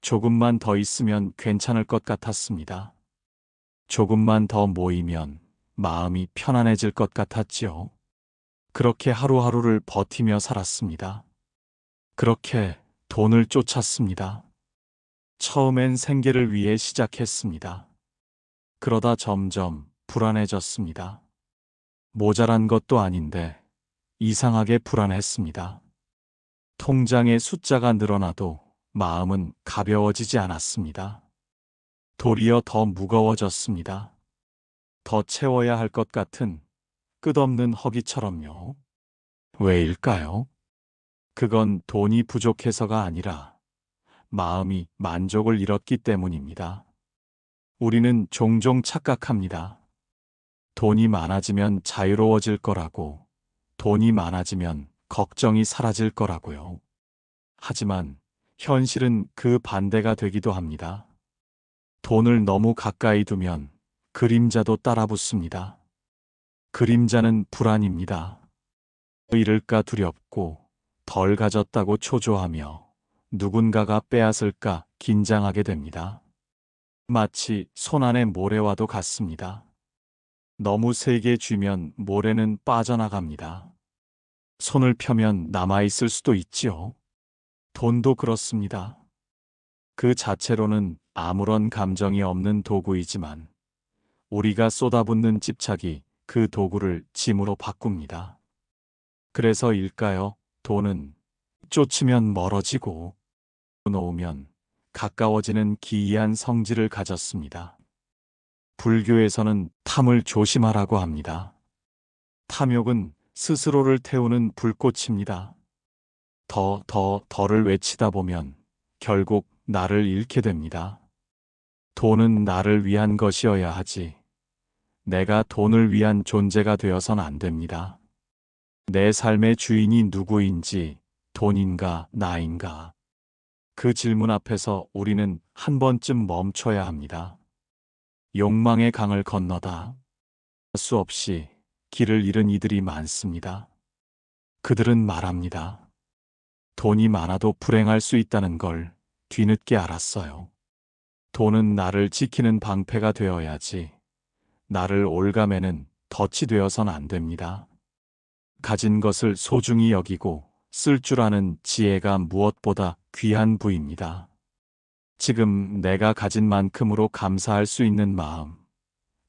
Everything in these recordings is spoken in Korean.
조금만 더 있으면 괜찮을 것 같았습니다. 조금만 더 모이면 마음이 편안해질 것 같았지요. 그렇게 하루하루를 버티며 살았습니다. 그렇게 돈을 쫓았습니다. 처음엔 생계를 위해 시작했습니다. 그러다 점점 불안해졌습니다. 모자란 것도 아닌데 이상하게 불안했습니다. 통장의 숫자가 늘어나도 마음은 가벼워지지 않았습니다. 도리어 더 무거워졌습니다. 더 채워야 할 것 같은 끝없는 허기처럼요. 왜일까요? 그건 돈이 부족해서가 아니라 마음이 만족을 잃었기 때문입니다. 우리는 종종 착각합니다. 돈이 많아지면 자유로워질 거라고, 돈이 많아지면 걱정이 사라질 거라고요. 하지만 현실은 그 반대가 되기도 합니다. 돈을 너무 가까이 두면 그림자도 따라 붙습니다. 그림자는 불안입니다. 잃을까 두렵고 덜 가졌다고 초조하며 누군가가 빼앗을까 긴장하게 됩니다. 마치 손 안의 모래와도 같습니다. 너무 세게 쥐면 모래는 빠져나갑니다. 손을 펴면 남아있을 수도 있지요. 돈도 그렇습니다. 그 자체로는 아무런 감정이 없는 도구이지만 우리가 쏟아붓는 집착이 그 도구를 짐으로 바꿉니다. 그래서일까요? 돈은 쫓으면 멀어지고 놓으면 가까워지는 기이한 성질을 가졌습니다. 불교에서는 탐을 조심하라고 합니다. 탐욕은 스스로를 태우는 불꽃입니다. 더를 외치다 보면 결국 나를 잃게 됩니다. 돈은 나를 위한 것이어야 하지. 내가 돈을 위한 존재가 되어선 안 됩니다. 내 삶의 주인이 누구인지, 돈인가, 나인가. 그 질문 앞에서 우리는 한 번쯤 멈춰야 합니다. 욕망의 강을 건너다. 수없이 길을 잃은 이들이 많습니다. 그들은 말합니다. 돈이 많아도 불행할 수 있다는 걸 뒤늦게 알았어요. 돈은 나를 지키는 방패가 되어야지. 나를 올가매는 덫이 되어선 안 됩니다. 가진 것을 소중히 여기고 쓸 줄 아는 지혜가 무엇보다 귀한 부입니다. 지금 내가 가진 만큼으로 감사할 수 있는 마음,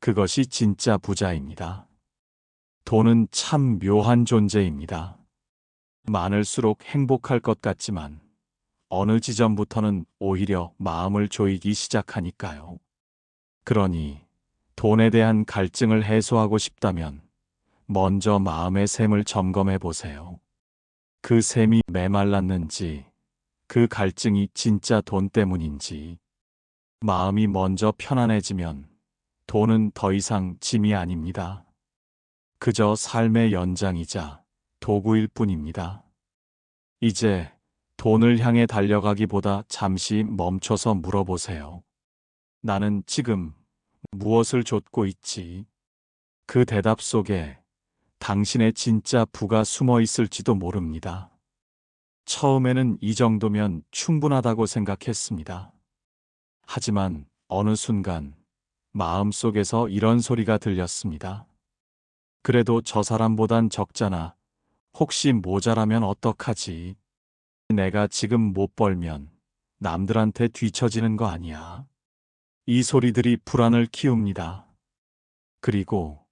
그것이 진짜 부자입니다. 돈은 참 묘한 존재입니다. 많을수록 행복할 것 같지만 어느 지점부터는 오히려 마음을 조이기 시작하니까요. 그러니 돈에 대한 갈증을 해소하고 싶다면 먼저 마음의 샘을 점검해 보세요. 그 샘이 메말랐는지, 그 갈증이 진짜 돈 때문인지. 마음이 먼저 편안해지면 돈은 더 이상 짐이 아닙니다. 그저 삶의 연장이자 도구일 뿐입니다. 이제 돈을 향해 달려가기보다 잠시 멈춰서 물어보세요. 나는 지금 무엇을 좇고 있지? 그 대답 속에 당신의 진짜 부가 숨어 있을지도 모릅니다. 처음에는 이 정도면 충분하다고 생각했습니다. 하지만 어느 순간 마음속에서 이런 소리가 들렸습니다. 그래도 저 사람보단 적잖아. 혹시 모자라면 어떡하지? 내가 지금 못 벌면 남들한테 뒤처지는 거 아니야? 이 소리들이 불안을 키웁니다. 그리고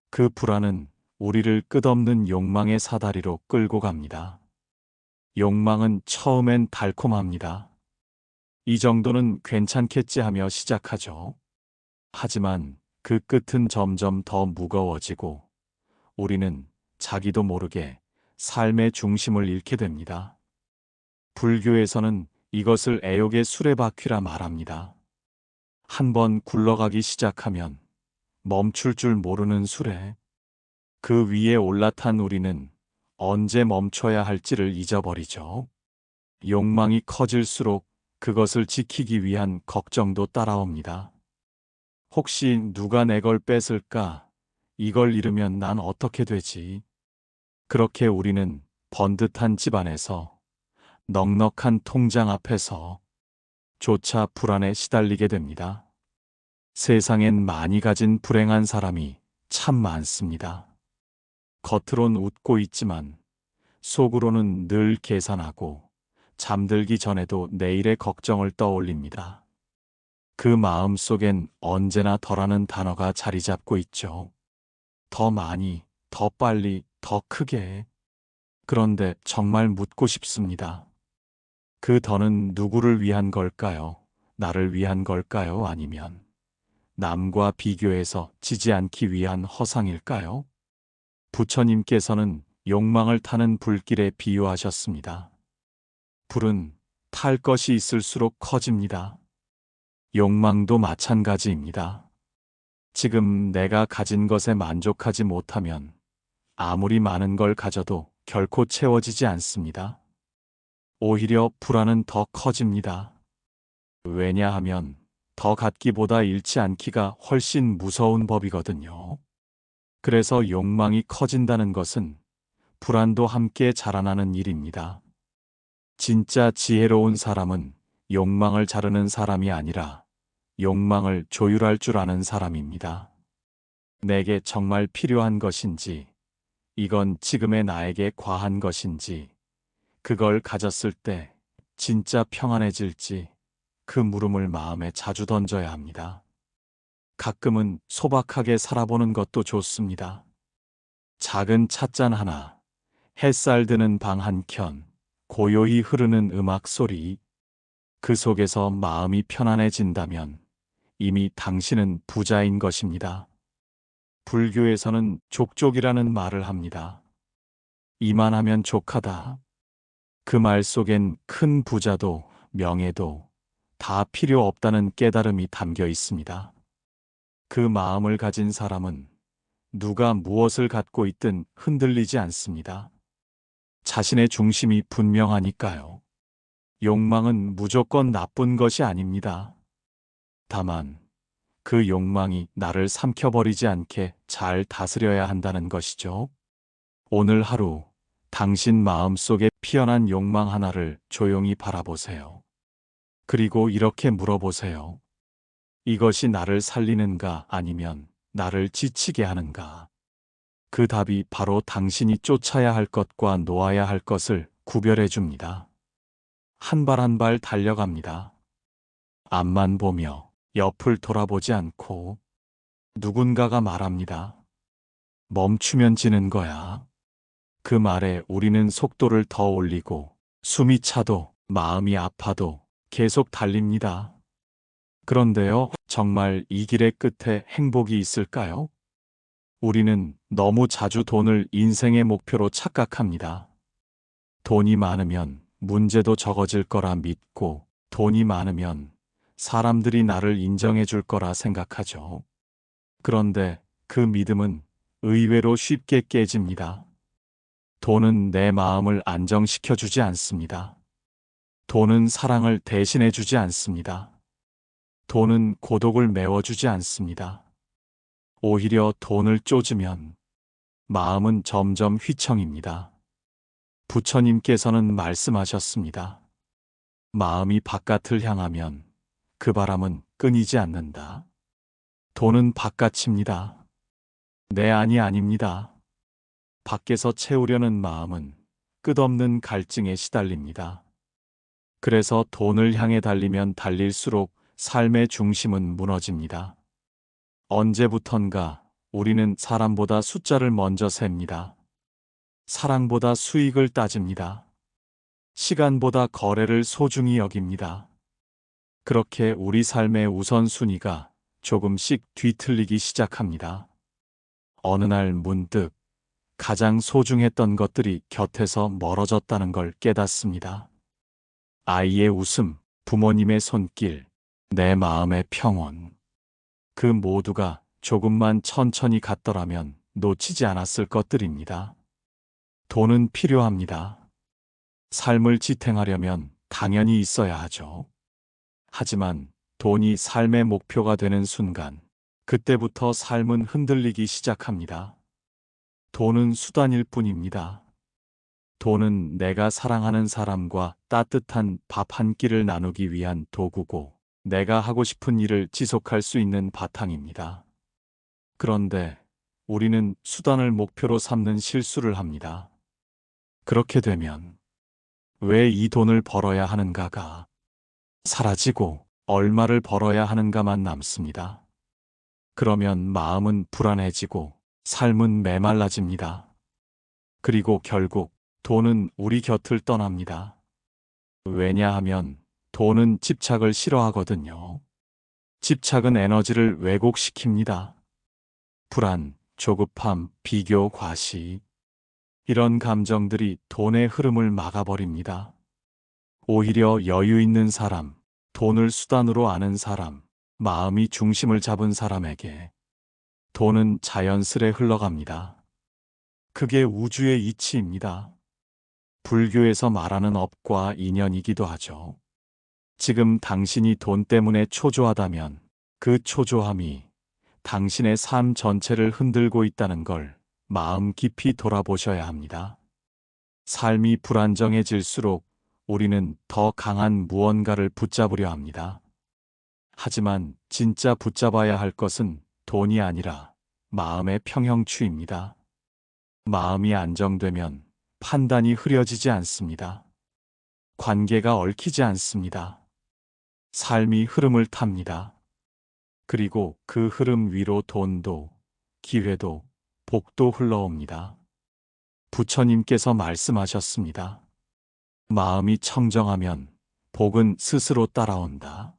그 불안은 우리를 끝없는 욕망의 사다리로 끌고 갑니다. 욕망은 처음엔 달콤합니다. 이 정도는 괜찮겠지 하며 시작하죠. 하지만 그 끝은 점점 더 무거워지고 우리는 자기도 모르게 삶의 중심을 잃게 됩니다. 불교에서는 이것을 애욕의 수레바퀴라 말합니다. 한번 굴러가기 시작하면 멈출 줄 모르는 수레. 그 위에 올라탄 우리는 언제 멈춰야 할지를 잊어버리죠. 욕망이 커질수록 그것을 지키기 위한 걱정도 따라옵니다. 혹시 누가 내 걸 뺏을까? 이걸 잃으면 난 어떻게 되지? 그렇게 우리는 번듯한 집안에서, 넉넉한 통장 앞에서, 조차 불안에 시달리게 됩니다. 세상엔 많이 가진 불행한 사람이 참 많습니다. 겉으론 웃고 있지만 속으로는 늘 계산하고 잠들기 전에도 내일의 걱정을 떠올립니다. 그 마음 속엔 언제나 더라는 단어가 자리 잡고 있죠. 더 많이, 더 빨리, 더 크게. 그런데 정말 묻고 싶습니다. 그 더는 누구를 위한 걸까요? 나를 위한 걸까요? 아니면 남과 비교해서 지지 않기 위한 허상일까요? 부처님께서는 욕망을 타는 불길에 비유하셨습니다. 불은 탈 것이 있을수록 커집니다. 욕망도 마찬가지입니다. 지금 내가 가진 것에 만족하지 못하면 아무리 많은 걸 가져도 결코 채워지지 않습니다. 오히려 불안은 더 커집니다. 왜냐하면 더 갖기보다 잃지 않기가 훨씬 무서운 법이거든요. 그래서 욕망이 커진다는 것은 불안도 함께 자라나는 일입니다. 진짜 지혜로운 사람은 욕망을 자르는 사람이 아니라 욕망을 조율할 줄 아는 사람입니다. 내게 정말 필요한 것인지, 이건 지금의 나에게 과한 것인지, 그걸 가졌을 때 진짜 평안해질지 그 물음을 마음에 자주 던져야 합니다. 가끔은 소박하게 살아보는 것도 좋습니다. 작은 찻잔 하나, 햇살 드는 방 한켠, 고요히 흐르는 음악 소리, 그 속에서 마음이 편안해진다면 이미 당신은 부자인 것입니다. 불교에서는 족족이라는 말을 합니다. 이만하면 족하다. 그 말 속엔 큰 부자도 명예도 다 필요 없다는 깨달음이 담겨 있습니다. 그 마음을 가진 사람은 누가 무엇을 갖고 있든 흔들리지 않습니다. 자신의 중심이 분명하니까요. 욕망은 무조건 나쁜 것이 아닙니다. 다만 그 욕망이 나를 삼켜버리지 않게 잘 다스려야 한다는 것이죠. 오늘 하루 당신 마음속에 피어난 욕망 하나를 조용히 바라보세요. 그리고 이렇게 물어보세요. 이것이 나를 살리는가 아니면 나를 지치게 하는가? 그 답이 바로 당신이 쫓아야 할 것과 놓아야 할 것을 구별해 줍니다. 한 발 한 발 달려갑니다. 앞만 보며 옆을 돌아보지 않고 누군가가 말합니다. 멈추면 지는 거야. 그 말에 우리는 속도를 더 올리고 숨이 차도 마음이 아파도 계속 달립니다. 그런데요, 정말 이 길의 끝에 행복이 있을까요? 우리는 너무 자주 돈을 인생의 목표로 착각합니다. 돈이 많으면 문제도 적어질 거라 믿고 돈이 많으면 사람들이 나를 인정해 줄 거라 생각하죠. 그런데 그 믿음은 의외로 쉽게 깨집니다. 돈은 내 마음을 안정시켜 주지 않습니다. 돈은 사랑을 대신해 주지 않습니다. 돈은 고독을 메워주지 않습니다. 오히려 돈을 쫓으면 마음은 점점 휘청입니다. 부처님께서는 말씀하셨습니다. 마음이 바깥을 향하면 그 바람은 끊이지 않는다. 돈은 바깥입니다. 내 안이 아닙니다. 밖에서 채우려는 마음은 끝없는 갈증에 시달립니다. 그래서 돈을 향해 달리면 달릴수록 삶의 중심은 무너집니다. 언제부턴가 우리는 사람보다 숫자를 먼저 셉니다. 사랑보다 수익을 따집니다. 시간보다 거래를 소중히 여깁니다. 그렇게 우리 삶의 우선순위가 조금씩 뒤틀리기 시작합니다. 어느 날 문득 가장 소중했던 것들이 곁에서 멀어졌다는 걸 깨닫습니다. 아이의 웃음, 부모님의 손길, 내 마음의 평온. 그 모두가 조금만 천천히 갔더라면 놓치지 않았을 것들입니다. 돈은 필요합니다. 삶을 지탱하려면 당연히 있어야 하죠. 하지만 돈이 삶의 목표가 되는 순간, 그때부터 삶은 흔들리기 시작합니다. 돈은 수단일 뿐입니다. 돈은 내가 사랑하는 사람과 따뜻한 밥 한 끼를 나누기 위한 도구고, 내가 하고 싶은 일을 지속할 수 있는 바탕입니다. 그런데 우리는 수단을 목표로 삼는 실수를 합니다. 그렇게 되면 왜 이 돈을 벌어야 하는가가 사라지고 얼마를 벌어야 하는가만 남습니다. 그러면 마음은 불안해지고 삶은 메말라집니다. 그리고 결국 돈은 우리 곁을 떠납니다. 왜냐하면 돈은 집착을 싫어하거든요. 집착은 에너지를 왜곡시킵니다. 불안, 조급함, 비교, 과시. 이런 감정들이 돈의 흐름을 막아버립니다. 오히려 여유 있는 사람, 돈을 수단으로 아는 사람, 마음이 중심을 잡은 사람에게 돈은 자연스레 흘러갑니다. 그게 우주의 이치입니다. 불교에서 말하는 업과 인연이기도 하죠. 지금 당신이 돈 때문에 초조하다면 그 초조함이 당신의 삶 전체를 흔들고 있다는 걸 마음 깊이 돌아보셔야 합니다. 삶이 불안정해질수록 우리는 더 강한 무언가를 붙잡으려 합니다. 하지만 진짜 붙잡아야 할 것은 돈이 아니라 마음의 평형추입니다. 마음이 안정되면 판단이 흐려지지 않습니다. 관계가 얽히지 않습니다. 삶이 흐름을 탑니다. 그리고 그 흐름 위로 돈도, 기회도, 복도 흘러옵니다. 부처님께서 말씀하셨습니다. 마음이 청정하면 복은 스스로 따라온다.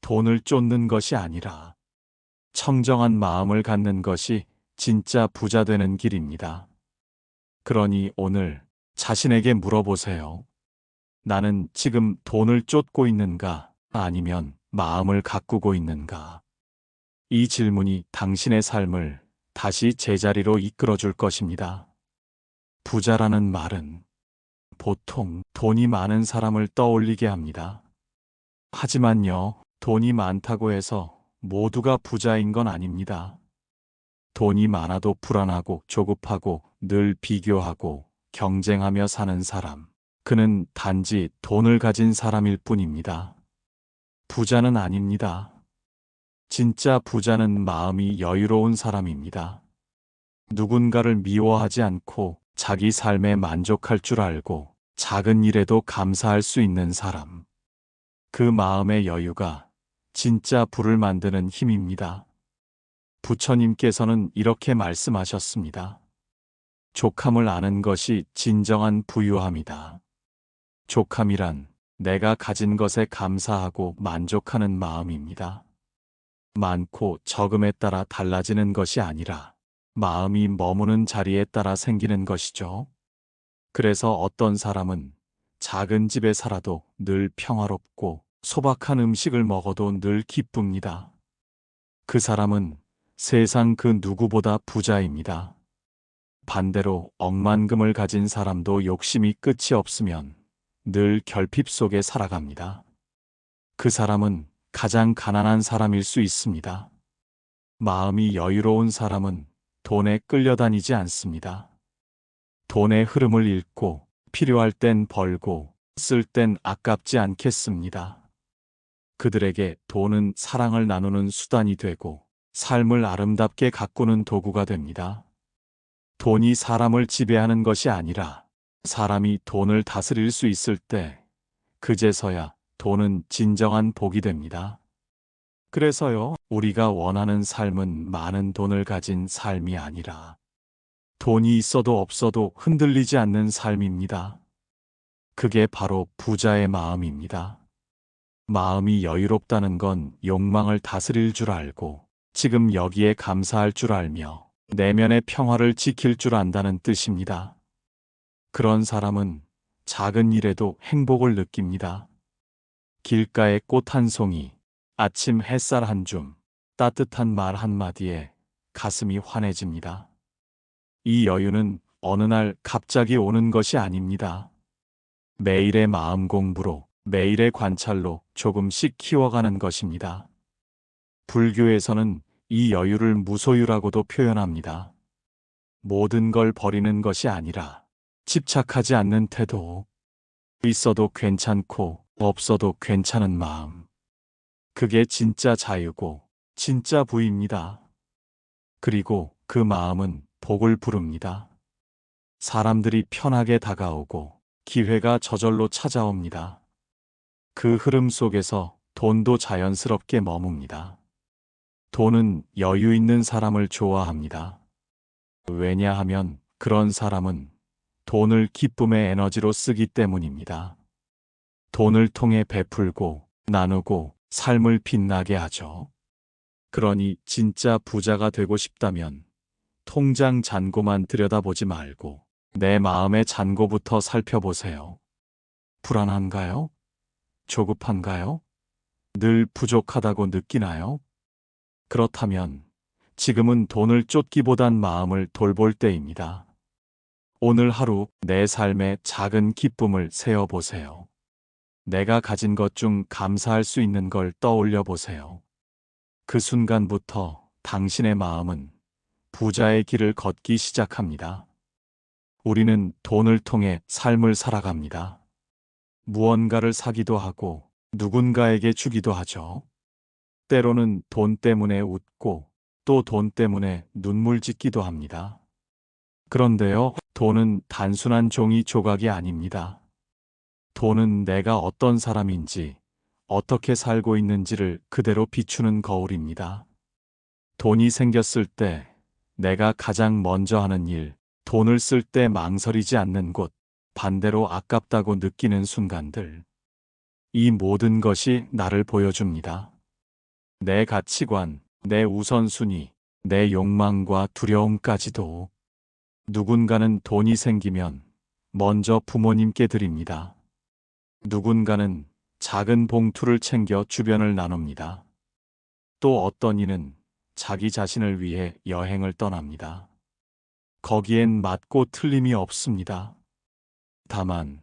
돈을 쫓는 것이 아니라 청정한 마음을 갖는 것이 진짜 부자 되는 길입니다. 그러니 오늘 자신에게 물어보세요. 나는 지금 돈을 쫓고 있는가, 아니면 마음을 가꾸고 있는가? 이 질문이 당신의 삶을 다시 제자리로 이끌어줄 것입니다. 부자라는 말은 보통 돈이 많은 사람을 떠올리게 합니다. 하지만요, 돈이 많다고 해서 모두가 부자인 건 아닙니다. 돈이 많아도 불안하고 조급하고 늘 비교하고 경쟁하며 사는 사람, 그는 단지 돈을 가진 사람일 뿐입니다. 부자는 아닙니다. 진짜 부자는 마음이 여유로운 사람입니다. 누군가를 미워하지 않고 자기 삶에 만족할 줄 알고 작은 일에도 감사할 수 있는 사람. 그 마음의 여유가 진짜 부를 만드는 힘입니다. 부처님께서는 이렇게 말씀하셨습니다. 족함을 아는 것이 진정한 부유함이다. 족함이란 내가 가진 것에 감사하고 만족하는 마음입니다. 많고 적음에 따라 달라지는 것이 아니라 마음이 머무는 자리에 따라 생기는 것이죠. 그래서 어떤 사람은 작은 집에 살아도 늘 평화롭고 소박한 음식을 먹어도 늘 기쁩니다. 그 사람은 세상 그 누구보다 부자입니다. 반대로 억만금을 가진 사람도 욕심이 끝이 없으면 늘 결핍 속에 살아갑니다. 그 사람은 가장 가난한 사람일 수 있습니다. 마음이 여유로운 사람은 돈에 끌려다니지 않습니다. 돈의 흐름을 읽고 필요할 땐 벌고 쓸 땐 아깝지 않겠습니다. 그들에게 돈은 사랑을 나누는 수단이 되고 삶을 아름답게 가꾸는 도구가 됩니다. 돈이 사람을 지배하는 것이 아니라 사람이 돈을 다스릴 수 있을 때 그제서야 돈은 진정한 복이 됩니다. 그래서요, 우리가 원하는 삶은 많은 돈을 가진 삶이 아니라 돈이 있어도 없어도 흔들리지 않는 삶입니다. 그게 바로 부자의 마음입니다. 마음이 여유롭다는 건 욕망을 다스릴 줄 알고 지금 여기에 감사할 줄 알며 내면의 평화를 지킬 줄 안다는 뜻입니다. 그런 사람은 작은 일에도 행복을 느낍니다. 길가의 꽃 한 송이, 아침 햇살 한 줌, 따뜻한 말 한마디에 가슴이 환해집니다. 이 여유는 어느 날 갑자기 오는 것이 아닙니다. 매일의 마음 공부로, 매일의 관찰로 조금씩 키워가는 것입니다. 불교에서는 이 여유를 무소유라고도 표현합니다. 모든 걸 버리는 것이 아니라 집착하지 않는 태도, 있어도 괜찮고 없어도 괜찮은 마음. 그게 진짜 자유고 진짜 부입니다. 그리고 그 마음은 복을 부릅니다. 사람들이 편하게 다가오고 기회가 저절로 찾아옵니다. 그 흐름 속에서 돈도 자연스럽게 머뭅니다. 돈은 여유 있는 사람을 좋아합니다. 왜냐하면 그런 사람은 돈을 기쁨의 에너지로 쓰기 때문입니다. 돈을 통해 베풀고 나누고 삶을 빛나게 하죠. 그러니 진짜 부자가 되고 싶다면 통장 잔고만 들여다보지 말고 내 마음의 잔고부터 살펴보세요. 불안한가요? 조급한가요? 늘 부족하다고 느끼나요? 그렇다면 지금은 돈을 쫓기보단 마음을 돌볼 때입니다. 오늘 하루 내 삶의 작은 기쁨을 세어보세요. 내가 가진 것 중 감사할 수 있는 걸 떠올려 보세요. 그 순간부터 당신의 마음은 부자의 길을 걷기 시작합니다. 우리는 돈을 통해 삶을 살아갑니다. 무언가를 사기도 하고 누군가에게 주기도 하죠. 때로는 돈 때문에 웃고 또 돈 때문에 눈물 짓기도 합니다. 그런데요, 돈은 단순한 종이 조각이 아닙니다. 돈은 내가 어떤 사람인지, 어떻게 살고 있는지를 그대로 비추는 거울입니다. 돈이 생겼을 때 내가 가장 먼저 하는 일, 돈을 쓸 때 망설이지 않는 곳, 반대로 아깝다고 느끼는 순간들. 이 모든 것이 나를 보여줍니다. 내 가치관, 내 우선순위, 내 욕망과 두려움까지도. 누군가는 돈이 생기면 먼저 부모님께 드립니다. 누군가는 작은 봉투를 챙겨 주변을 나눕니다. 또 어떤 이는 자기 자신을 위해 여행을 떠납니다. 거기엔 맞고 틀림이 없습니다. 다만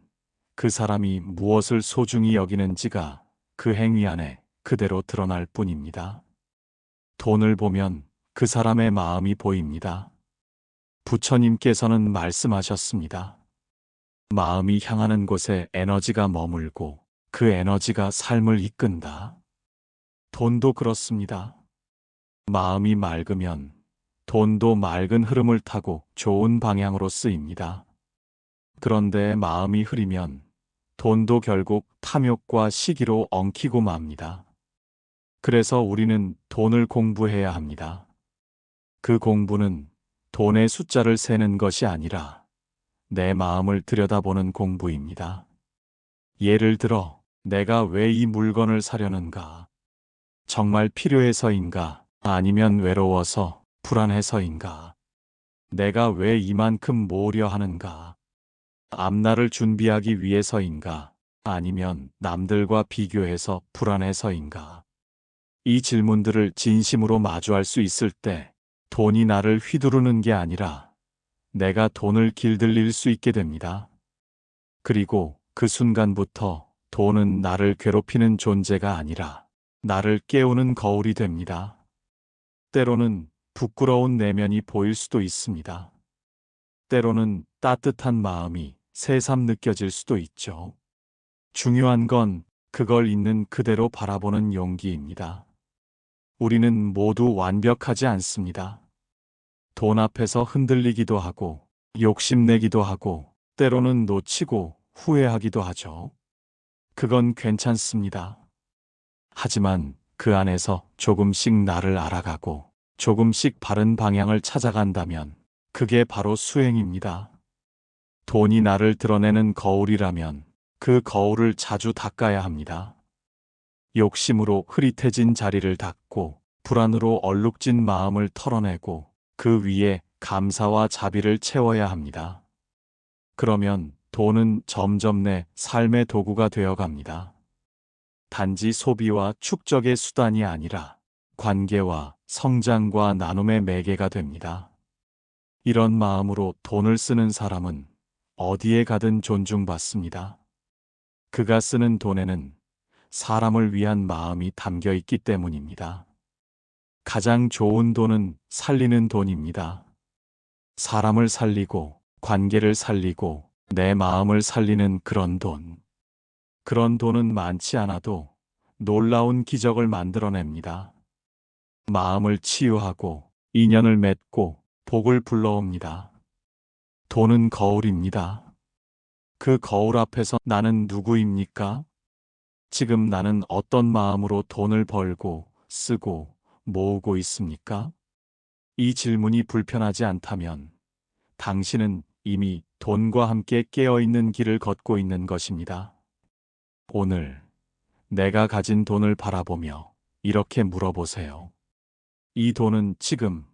그 사람이 무엇을 소중히 여기는지가 그 행위 안에 그대로 드러날 뿐입니다. 돈을 보면 그 사람의 마음이 보입니다. 부처님께서는 말씀하셨습니다. 마음이 향하는 곳에 에너지가 머물고 그 에너지가 삶을 이끈다. 돈도 그렇습니다. 마음이 맑으면 돈도 맑은 흐름을 타고 좋은 방향으로 쓰입니다. 그런데 마음이 흐리면 돈도 결국 탐욕과 시기로 엉키고 맙니다. 그래서 우리는 돈을 공부해야 합니다. 그 공부는 돈의 숫자를 세는 것이 아니라 내 마음을 들여다보는 공부입니다. 예를 들어, 내가 왜 이 물건을 사려는가? 정말 필요해서인가? 아니면 외로워서, 불안해서인가? 내가 왜 이만큼 모으려 하는가? 앞날을 준비하기 위해서인가? 아니면 남들과 비교해서 불안해서인가? 이 질문들을 진심으로 마주할 수 있을 때 돈이 나를 휘두르는 게 아니라 내가 돈을 길들일 수 있게 됩니다. 그리고 그 순간부터 돈은 나를 괴롭히는 존재가 아니라 나를 깨우는 거울이 됩니다. 때로는 부끄러운 내면이 보일 수도 있습니다. 때로는 따뜻한 마음이 새삼 느껴질 수도 있죠. 중요한 건 그걸 있는 그대로 바라보는 용기입니다. 우리는 모두 완벽하지 않습니다. 돈 앞에서 흔들리기도 하고, 욕심내기도 하고, 때로는 놓치고 후회하기도 하죠. 그건 괜찮습니다. 하지만 그 안에서 조금씩 나를 알아가고, 조금씩 바른 방향을 찾아간다면, 그게 바로 수행입니다. 돈이 나를 드러내는 거울이라면, 그 거울을 자주 닦아야 합니다. 욕심으로 흐릿해진 자리를 닦고, 불안으로 얼룩진 마음을 털어내고, 그 위에 감사와 자비를 채워야 합니다. 그러면 돈은 점점 내 삶의 도구가 되어 갑니다. 단지 소비와 축적의 수단이 아니라 관계와 성장과 나눔의 매개가 됩니다. 이런 마음으로 돈을 쓰는 사람은 어디에 가든 존중받습니다. 그가 쓰는 돈에는 사람을 위한 마음이 담겨 있기 때문입니다. 가장 좋은 돈은 살리는 돈입니다. 사람을 살리고, 관계를 살리고, 내 마음을 살리는 그런 돈. 그런 돈은 많지 않아도 놀라운 기적을 만들어냅니다. 마음을 치유하고 인연을 맺고 복을 불러옵니다. 돈은 거울입니다. 그 거울 앞에서 나는 누구입니까? 지금 나는 어떤 마음으로 돈을 벌고 쓰고 모으고 있습니까? 이 질문이 불편하지 않다면 당신은 이미 돈과 함께 깨어있는 길을 걷고 있는 것입니다. 오늘 내가 가진 돈을 바라보며 이렇게 물어보세요. 이 돈은 지금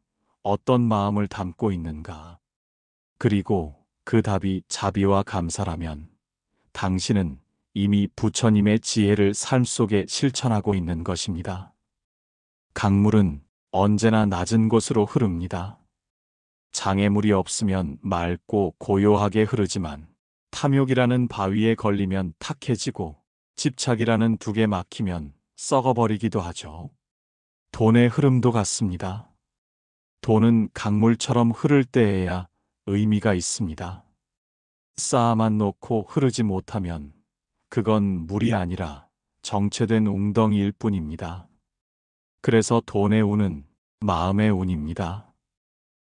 어떤 마음을 담고 있는가? 그리고 그 답이 자비와 감사라면 당신은 이미 부처님의 지혜를 삶 속에 실천하고 있는 것입니다. 강물은 언제나 낮은 곳으로 흐릅니다. 장애물이 없으면 맑고 고요하게 흐르지만 탐욕이라는 바위에 걸리면 탁해지고 집착이라는 둑에 막히면 썩어버리기도 하죠. 돈의 흐름도 같습니다. 돈은 강물처럼 흐를 때에야 의미가 있습니다. 쌓아만 놓고 흐르지 못하면 그건 물이 아니라 정체된 웅덩이일 뿐입니다. 그래서 돈의 운은 마음의 운입니다.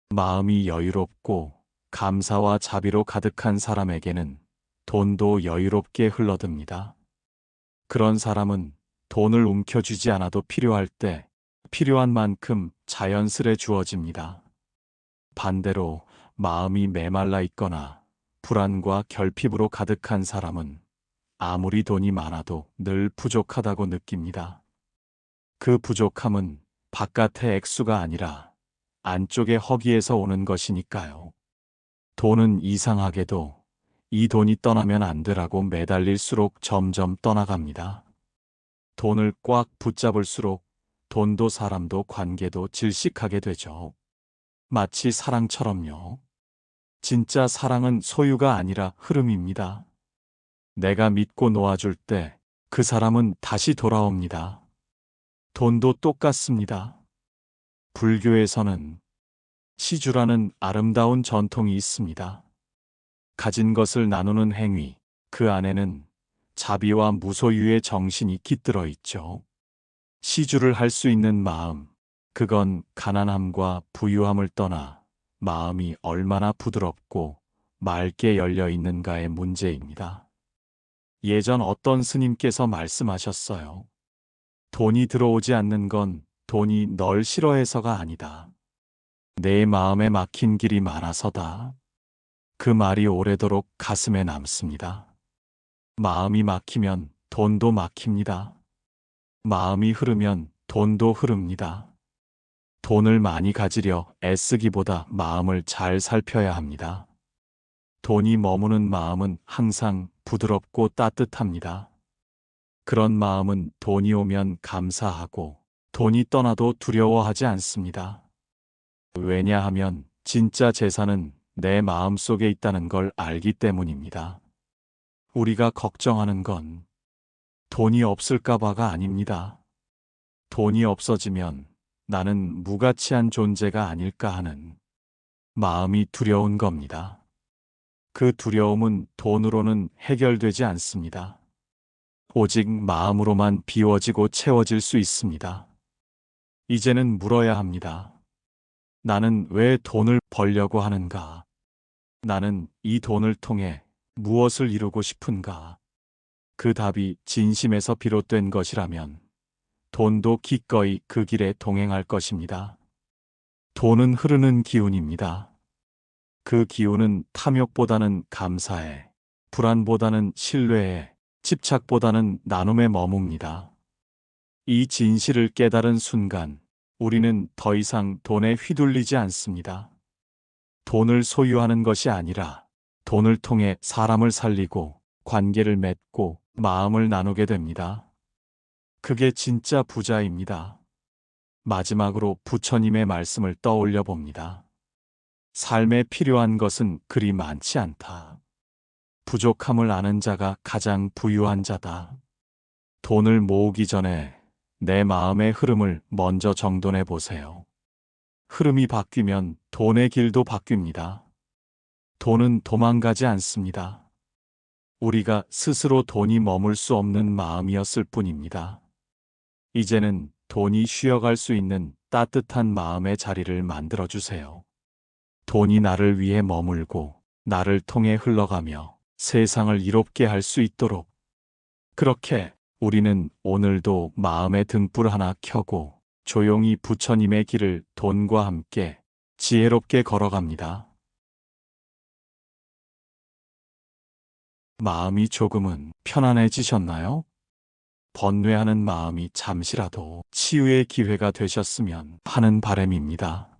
마음이 여유롭고 감사와 자비로 가득한 사람에게는 돈도 여유롭게 흘러듭니다. 그런 사람은 돈을 움켜쥐지 않아도 필요할 때 필요한 만큼 자연스레 주어집니다. 반대로 마음이 메말라 있거나 불안과 결핍으로 가득한 사람은 아무리 돈이 많아도 늘 부족하다고 느낍니다. 그 부족함은 바깥의 액수가 아니라 안쪽의 허기에서 오는 것이니까요. 돈은 이상하게도 이 돈이 떠나면 안 되라고 매달릴수록 점점 떠나갑니다. 돈을 꽉 붙잡을수록 돈도 사람도 관계도 질식하게 되죠. 마치 사랑처럼요. 진짜 사랑은 소유가 아니라 흐름입니다. 내가 믿고 놓아줄 때 그 사람은 다시 돌아옵니다. 돈도 똑같습니다. 불교에서는 시주라는 아름다운 전통이 있습니다. 가진 것을 나누는 행위, 그 안에는 자비와 무소유의 정신이 깃들어 있죠. 시주를 할 수 있는 마음, 그건 가난함과 부유함을 떠나 마음이 얼마나 부드럽고 맑게 열려 있는가의 문제입니다. 예전 어떤 스님께서 말씀하셨어요. 돈이 들어오지 않는 건 돈이 널 싫어해서가 아니다. 내 마음에 막힌 길이 많아서다. 그 말이 오래도록 가슴에 남습니다. 마음이 막히면 돈도 막힙니다. 마음이 흐르면 돈도 흐릅니다. 돈을 많이 가지려 애쓰기보다 마음을 잘 살펴야 합니다. 돈이 머무는 마음은 항상 부드럽고 따뜻합니다. 그런 마음은 돈이 오면 감사하고 돈이 떠나도 두려워하지 않습니다. 왜냐하면 진짜 재산은 내 마음 속에 있다는 걸 알기 때문입니다. 우리가 걱정하는 건 돈이 없을까봐가 아닙니다. 돈이 없어지면 나는 무가치한 존재가 아닐까 하는 마음이 두려운 겁니다. 그 두려움은 돈으로는 해결되지 않습니다. 오직 마음으로만 비워지고 채워질 수 있습니다. 이제는 물어야 합니다. 나는 왜 돈을 벌려고 하는가? 나는 이 돈을 통해 무엇을 이루고 싶은가? 그 답이 진심에서 비롯된 것이라면 돈도 기꺼이 그 길에 동행할 것입니다. 돈은 흐르는 기운입니다. 그 기운은 탐욕보다는 감사에, 불안보다는 신뢰에, 집착보다는 나눔에 머뭅니다. 이 진실을 깨달은 순간 우리는 더 이상 돈에 휘둘리지 않습니다. 돈을 소유하는 것이 아니라 돈을 통해 사람을 살리고 관계를 맺고 마음을 나누게 됩니다. 그게 진짜 부자입니다. 마지막으로 부처님의 말씀을 떠올려 봅니다. 삶에 필요한 것은 그리 많지 않다. 부족함을 아는 자가 가장 부유한 자다. 돈을 모으기 전에 내 마음의 흐름을 먼저 정돈해 보세요. 흐름이 바뀌면 돈의 길도 바뀝니다. 돈은 도망가지 않습니다. 우리가 스스로 돈이 머물 수 없는 마음이었을 뿐입니다. 이제는 돈이 쉬어갈 수 있는 따뜻한 마음의 자리를 만들어 주세요. 돈이 나를 위해 머물고 나를 통해 흘러가며 세상을 이롭게 할 수 있도록. 그렇게 우리는 오늘도 마음의 등불 하나 켜고 조용히 부처님의 길을 돈과 함께 지혜롭게 걸어갑니다. 마음이 조금은 편안해지셨나요? 번뇌하는 마음이 잠시라도 치유의 기회가 되셨으면 하는 바람입니다.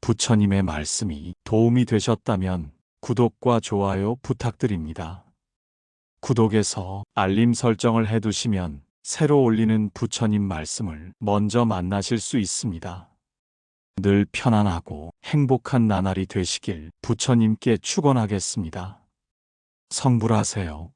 부처님의 말씀이 도움이 되셨다면 구독과 좋아요 부탁드립니다. 구독에서 알림 설정을 해두시면 새로 올리는 부처님 말씀을 먼저 만나실 수 있습니다. 늘 편안하고 행복한 나날이 되시길 부처님께 축원하겠습니다. 성불하세요.